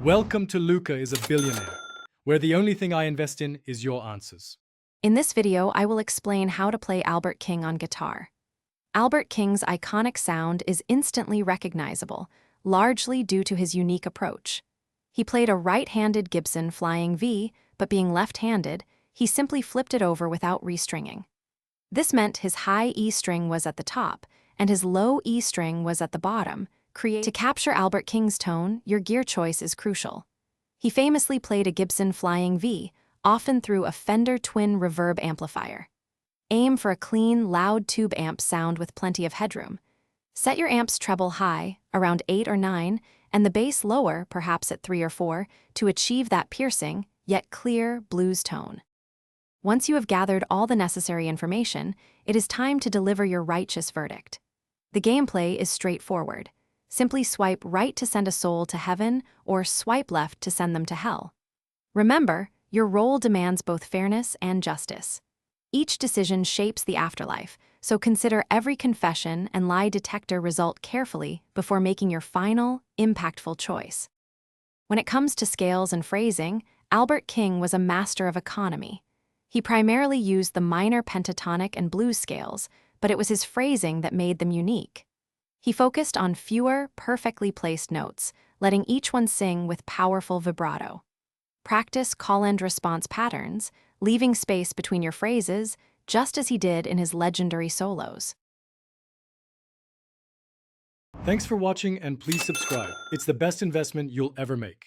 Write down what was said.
Welcome to Luca is a Billionaire, where the only thing I invest in is your answers. In this video, I will explain how to play Albert King on guitar. Albert King's iconic sound is instantly recognizable, largely due to his unique approach. He played a right-handed Gibson Flying V, but being left-handed, he simply flipped it over without restringing. This meant his high E string was at the top, and his low E string was at the bottom. To capture Albert King's tone, your gear choice is crucial. He famously played a Gibson Flying V, often through a Fender twin reverb amplifier. Aim for a clean, loud tube amp sound with plenty of headroom. Set your amp's treble high, around 8 or 9, and the bass lower, perhaps at 3 or 4, to achieve that piercing, yet clear, blues tone. Once you have gathered all the necessary information, it is time to deliver your righteous verdict. The gameplay is straightforward. Simply swipe right to send a soul to heaven or swipe left to send them to hell. Remember, your role demands both fairness and justice. Each decision shapes the afterlife, so consider every confession and lie detector result carefully before making your final, impactful choice. When it comes to scales and phrasing, Albert King was a master of economy. He primarily used the minor pentatonic and blues scales, but it was his phrasing that made them unique. He focused on fewer, perfectly placed notes, letting each one sing with powerful vibrato. Practice call-and-response patterns, leaving space between your phrases, just as he did in his legendary solos. Thanks for watching and please subscribe. It's the best investment you'll ever make.